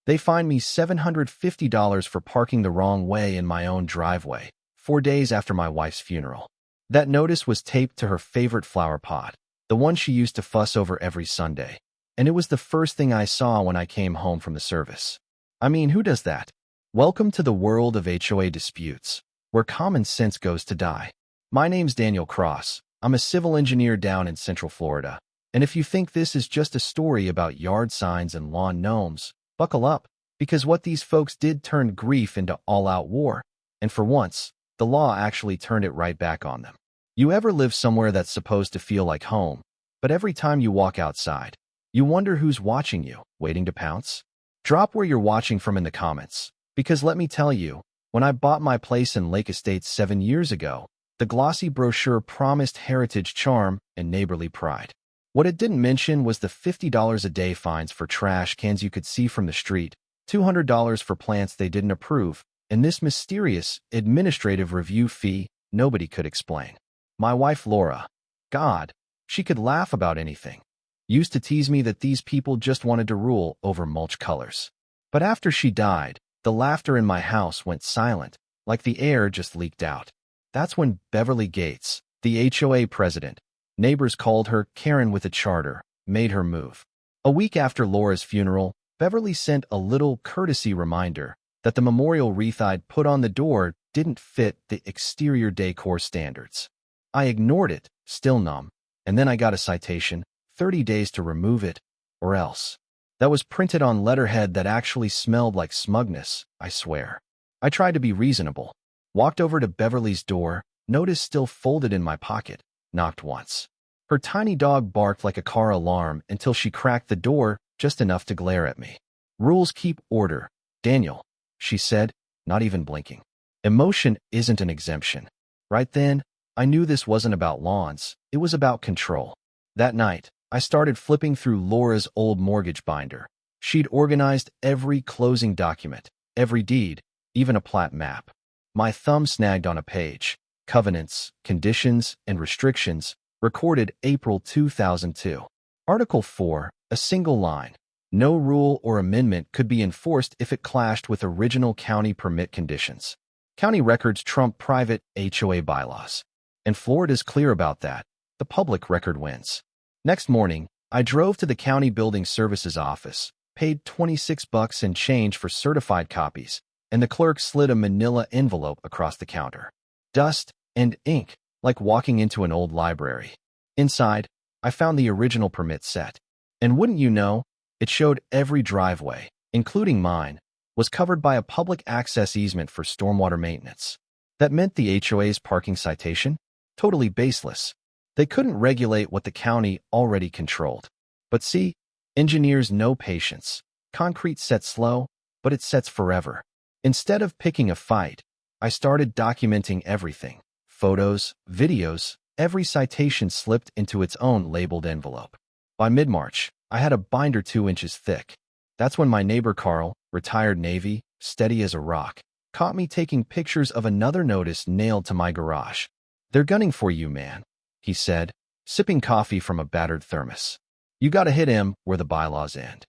They fined me $750 for parking the wrong way in my own driveway, 4 days after my wife's funeral. That notice was taped to her favorite flower pot, the one she used to fuss over every Sunday. And it was the first thing I saw when I came home from the service. I mean, who does that? Welcome to the world of HOA disputes, where common sense goes to die. My name's Daniel Cross. I'm a civil engineer down in Central Florida. And if you think this is just a story about yard signs and lawn gnomes, buckle up, because what these folks did turned grief into all-out war. And for once, the law actually turned it right back on them. You ever live somewhere that's supposed to feel like home, but every time you walk outside, you wonder who's watching you, waiting to pounce? Drop where you're watching from in the comments, because let me tell you, when I bought my place in Lake Estates 7 years ago, the glossy brochure promised heritage charm and neighborly pride. What it didn't mention was the $50 a day fines for trash cans you could see from the street, $200 for plants they didn't approve, and this mysterious administrative review fee nobody could explain. My wife Laura, God, she could laugh about anything, used to tease me that these people just wanted to rule over mulch colors. But after she died, the laughter in my house went silent, like the air just leaked out. That's when Beverly Gates, the HOA president, neighbors called her Karen with a charter, made her move. A week after Laura's funeral, Beverly sent a little courtesy reminder that the memorial wreath I'd put on the door didn't fit the exterior decor standards. I ignored it, still numb, and then I got a citation, 30 days to remove it, or else. That was printed on letterhead that actually smelled like smugness, I swear. I tried to be reasonable, walked over to Beverly's door, notice still folded in my pocket, knocked once. Her tiny dog barked like a car alarm until she cracked the door just enough to glare at me. Rules keep order, Daniel, she said, not even blinking. Emotion isn't an exemption. Right then, I knew this wasn't about lawns, it was about control. That night, I started flipping through Laura's old mortgage binder. She'd organized every closing document, every deed, even a plat map. My thumb snagged on a page. Covenants, conditions, and restrictions, recorded April 2002. Article 4, a single line. No rule or amendment could be enforced if it clashed with original county permit conditions. County records trump private HOA bylaws. And Florida's clear about that. The public record wins. Next morning, I drove to the county building services office, paid $26 and change for certified copies, and the clerk slid a manila envelope across the counter. Dust and ink, like walking into an old library. Inside, I found the original permit set. And wouldn't you know, it showed every driveway, including mine, was covered by a public access easement for stormwater maintenance. That meant the HOA's parking citation? Totally baseless. They couldn't regulate what the county already controlled. But see, engineers know patience. Concrete sets slow, but it sets forever. Instead of picking a fight, I started documenting everything. Photos, videos, every citation slipped into its own labeled envelope. By mid-March, I had a binder 2 inches thick. That's when my neighbor Carl, retired Navy, steady as a rock, caught me taking pictures of another notice nailed to my garage. "They're gunning for you, man," he said, sipping coffee from a battered thermos. "You gotta hit him where the bylaws end."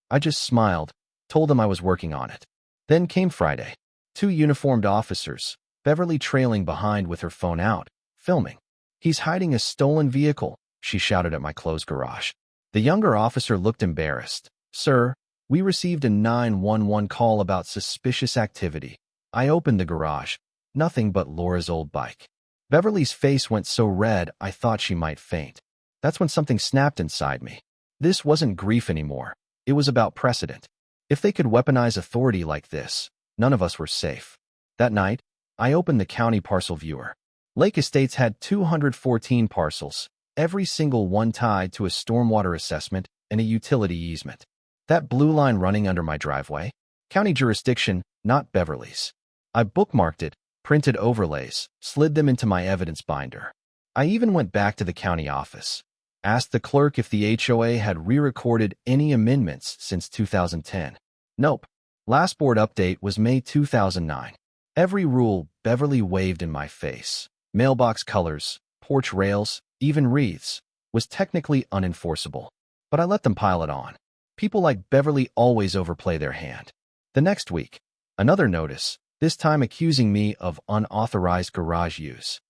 I just smiled, told him I was working on it. Then came Friday. 2 uniformed officers, Beverly trailing behind with her phone out, filming. "He's hiding a stolen vehicle," she shouted at my closed garage. The younger officer looked embarrassed. "Sir, we received a 911 call about suspicious activity." I opened the garage. Nothing but Laura's old bike. Beverly's face went so red I thought she might faint. That's when something snapped inside me. This wasn't grief anymore. It was about precedent. If they could weaponize authority like this, none of us were safe. That night, I opened the county parcel viewer. Lake Estates had 214 parcels, every single one tied to a stormwater assessment and a utility easement. That blue line running under my driveway? County jurisdiction, not Beverly's. I bookmarked it, printed overlays, slid them into my evidence binder. I even went back to the county office, asked the clerk if the HOA had re-recorded any amendments since 2010. Nope. Last board update was May 2009. Every rule Beverly waved in my face, mailbox colors, porch rails, even wreaths, was technically unenforceable. But I let them pile it on. People like Beverly always overplay their hand. The next week, another notice, this time accusing me of unauthorized garage use.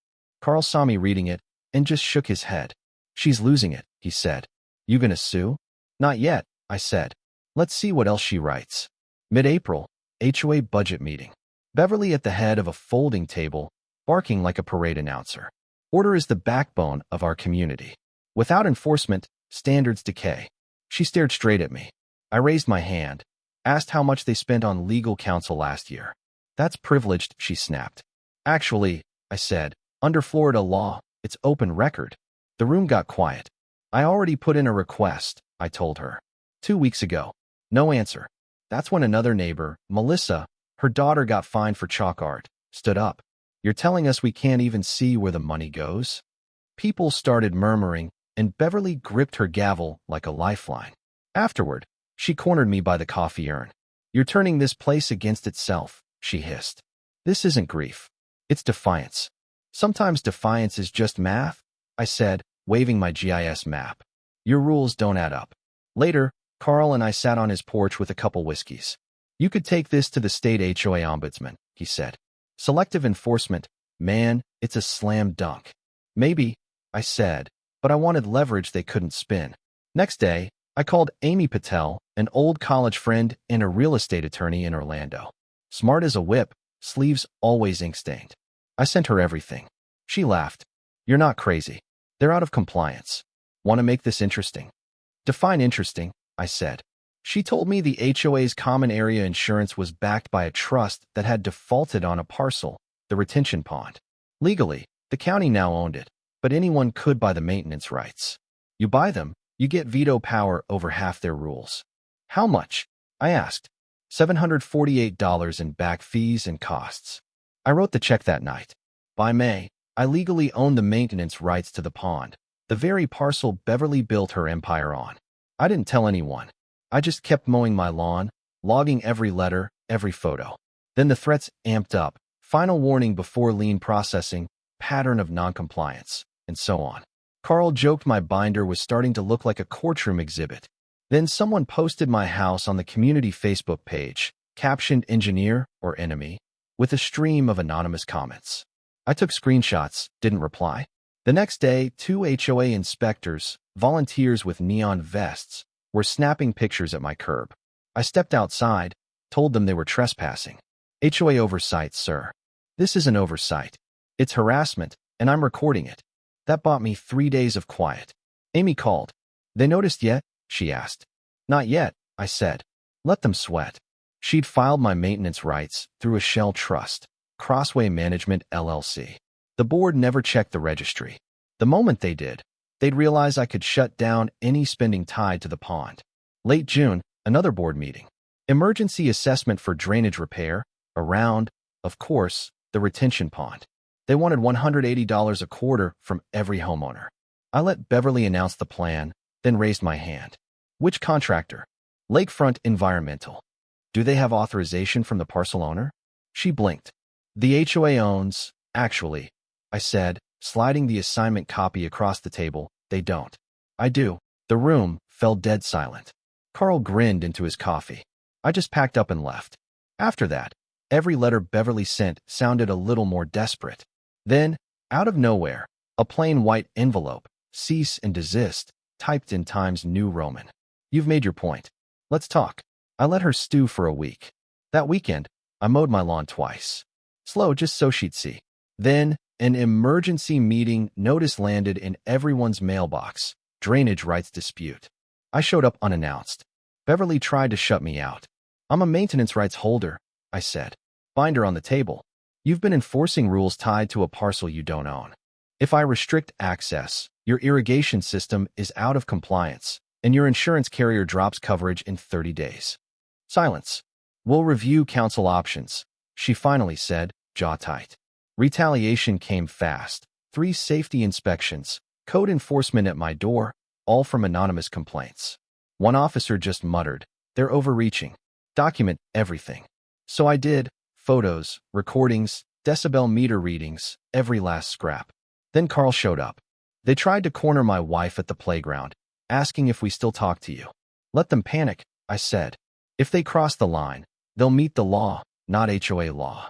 Carl saw me reading it and just shook his head. She's losing it, he said. You gonna sue? Not yet, I said. Let's see what else she writes. Mid-April, HOA budget meeting. Beverly at the head of a folding table, barking like a parade announcer. Order is the backbone of our community. Without enforcement, standards decay. She stared straight at me. I raised my hand, asked how much they spent on legal counsel last year. That's privileged, she snapped. Actually, I said, under Florida law, it's open record. The room got quiet. I already put in a request, I told her. 2 weeks ago. No answer. That's when another neighbor, Melissa, her daughter got fined for chalk art, stood up. You're telling us we can't even see where the money goes? People started murmuring, and Beverly gripped her gavel like a lifeline. Afterward, she cornered me by the coffee urn. You're turning this place against itself, she hissed. This isn't grief. It's defiance. Sometimes defiance is just math, I said, waving my GIS map. Your rules don't add up. Later, Carl and I sat on his porch with a couple whiskeys. You could take this to the state HOA ombudsman, he said. Selective enforcement, man, it's a slam dunk. Maybe, I said, but I wanted leverage they couldn't spin. Next day, I called Amy Patel, an old college friend and a real estate attorney in Orlando. Smart as a whip, sleeves always ink-stained. I sent her everything. She laughed. You're not crazy. They're out of compliance. Want to make this interesting? Define interesting, I said. She told me the HOA's common area insurance was backed by a trust that had defaulted on a parcel, the retention pond. Legally, the county now owned it, but anyone could buy the maintenance rights. You buy them, you get veto power over half their rules. How much? I asked. $748 in back fees and costs. I wrote the check that night. By May, I legally owned the maintenance rights to the pond, the very parcel Beverly built her empire on. I didn't tell anyone. I just kept mowing my lawn, logging every letter, every photo. Then the threats amped up, final warning before lien processing, pattern of noncompliance, and so on. Carl joked my binder was starting to look like a courtroom exhibit. Then someone posted my house on the community Facebook page, captioned engineer or enemy, with a stream of anonymous comments. I took screenshots, didn't reply. The next day, 2 HOA inspectors, volunteers with neon vests, were snapping pictures at my curb. I stepped outside, told them they were trespassing. HOA oversight, sir. This isn't oversight. It's harassment, and I'm recording it. That bought me 3 days of quiet. Amy called. They noticed yet? She asked. Not yet, I said. Let them sweat. She'd filed my maintenance rights through a shell trust, Crossway Management LLC. The board never checked the registry. The moment they did, they'd realize I could shut down any spending tied to the pond. Late June, another board meeting. Emergency assessment for drainage repair around, of course, the retention pond. They wanted $180 a quarter from every homeowner. I let Beverly announce the plan, then raised my hand. Which contractor? Lakefront Environmental. Do they have authorization from the parcel owner? She blinked. The HOA owns, actually, I said, sliding the assignment copy across the table. They don't. I do. The room fell dead silent. Carl grinned into his coffee. I just packed up and left. After that, every letter Beverly sent sounded a little more desperate. Then, out of nowhere, a plain white envelope, cease and desist, typed in Times New Roman. You've made your point. Let's talk. I let her stew for a week. That weekend, I mowed my lawn twice. Slow just so she'd see. Then, an emergency meeting notice landed in everyone's mailbox. Drainage rights dispute. I showed up unannounced. Beverly tried to shut me out. I'm a maintenance rights holder, I said. Binder on the table. You've been enforcing rules tied to a parcel you don't own. If I restrict access, your irrigation system is out of compliance, and your insurance carrier drops coverage in 30 days. Silence. We'll review council options, she finally said, jaw tight. Retaliation came fast. 3 safety inspections, code enforcement at my door, all from anonymous complaints. One officer just muttered, they're overreaching. Document everything. So I did. Photos, recordings, decibel meter readings, every last scrap. Then Carl showed up. They tried to corner my wife at the playground, asking if we still talk to you. Let them panic, I said. If they cross the line, they'll meet the law, not HOA law.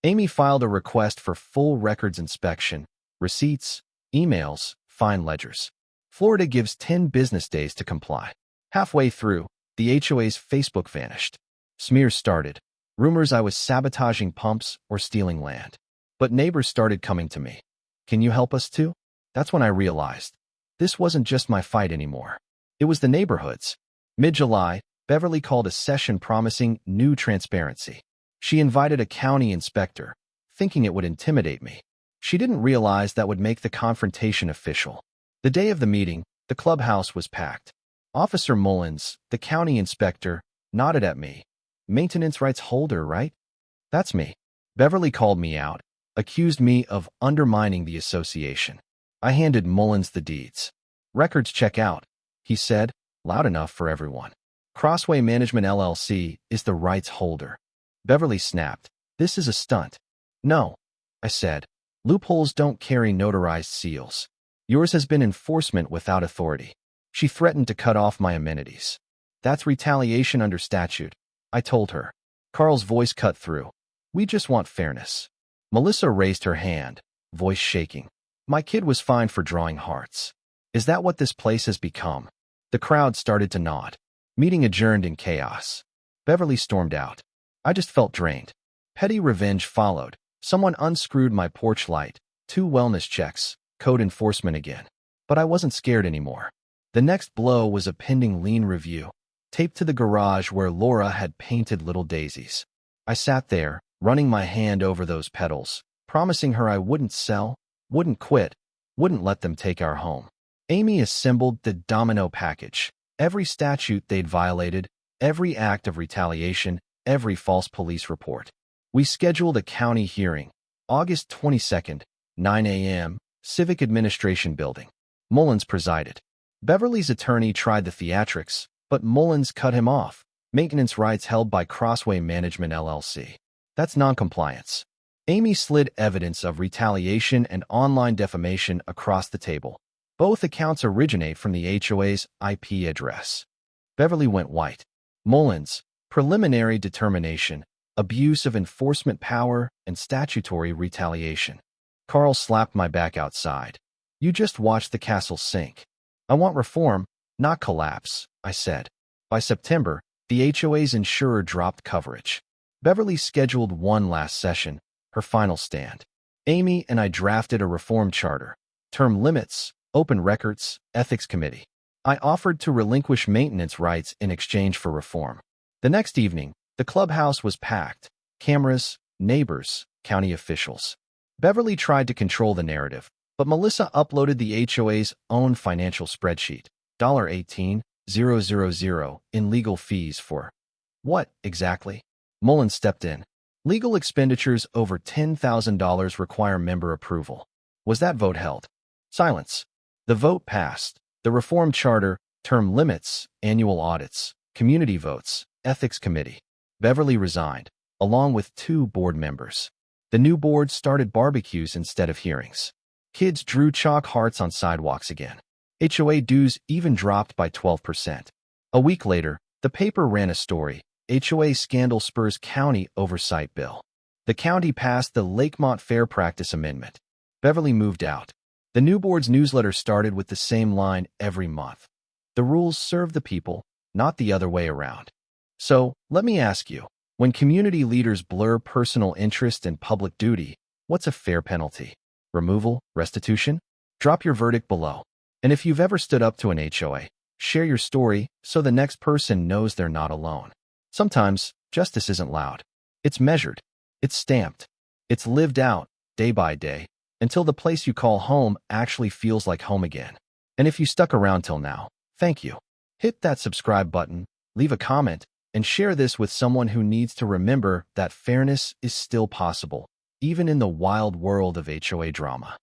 Amy filed a request for full records inspection, receipts, emails, fine ledgers. Florida gives 10 business days to comply. Halfway through, the HOA's Facebook vanished. Smears started. Rumors I was sabotaging pumps or stealing land. But neighbors started coming to me. Can you help us too? That's when I realized. This wasn't just my fight anymore. It was the neighborhood's. Mid-July, Beverly called a session promising new transparency. She invited a county inspector, thinking it would intimidate me. She didn't realize that would make the confrontation official. The day of the meeting, the clubhouse was packed. Officer Mullins, the county inspector, nodded at me. Maintenance rights holder, right? That's me. Beverly called me out, accused me of undermining the association. I handed Mullins the deeds. Records check out, he said, loud enough for everyone. Crossway Management LLC is the rights holder. Beverly snapped. This is a stunt. No, I said. Loopholes don't carry notarized seals. Yours has been enforcement without authority. She threatened to cut off my amenities. That's retaliation under statute, I told her. Carl's voice cut through. We just want fairness. Melissa raised her hand, voice shaking. My kid was fined for drawing hearts. Is that what this place has become? The crowd started to nod. Meeting adjourned in chaos. Beverly stormed out. I just felt drained. Petty revenge followed. Someone unscrewed my porch light. 2 wellness checks. Code enforcement again. But I wasn't scared anymore. The next blow was a pending lien review, taped to the garage where Laura had painted little daisies. I sat there, running my hand over those petals, promising her I wouldn't sell, wouldn't quit, wouldn't let them take our home. Amy assembled the domino package. Every statute they'd violated, every act of retaliation, every false police report. We scheduled a county hearing, August 22nd, 9 a.m., Civic Administration Building. Mullins presided. Beverly's attorney tried the theatrics, but Mullins cut him off. Maintenance rights held by Crossway Management LLC. That's noncompliance. Amy slid evidence of retaliation and online defamation across the table. Both accounts originate from the HOA's IP address. Beverly went white. Mullins, preliminary determination, abuse of enforcement power, and statutory retaliation. Carl slapped my back outside. You just watched the castle sink. I want reform, not collapse, I said. By September, the HOA's insurer dropped coverage. Beverly scheduled one last session, her final stand. Amy and I drafted a reform charter. Term limits, open records, ethics committee. I offered to relinquish maintenance rights in exchange for reform. The next evening, the clubhouse was packed. Cameras, neighbors, county officials. Beverly tried to control the narrative, but Melissa uploaded the HOA's own financial spreadsheet. $18,000 in legal fees for what, exactly? Mullins stepped in. Legal expenditures over $10,000 require member approval. Was that vote held? Silence. The vote passed. The reform charter, term limits, annual audits, community votes, ethics committee. Beverly resigned, along with 2 board members. The new board started barbecues instead of hearings. Kids drew chalk hearts on sidewalks again. HOA dues even dropped by 12%. A week later, the paper ran a story. HOA scandal spurs county oversight bill. The county passed the Lakemont Fair Practice Amendment. Beverly moved out. The new board's newsletter started with the same line every month. The rules serve the people, not the other way around. So, let me ask you, when community leaders blur personal interest and public duty, what's a fair penalty? Removal? Restitution? Drop your verdict below. And if you've ever stood up to an HOA, share your story so the next person knows they're not alone. Sometimes, justice isn't loud. It's measured. It's stamped. It's lived out, day by day, until the place you call home actually feels like home again. And if you stuck around till now, thank you. Hit that subscribe button, leave a comment, and share this with someone who needs to remember that fairness is still possible, even in the wild world of HOA drama.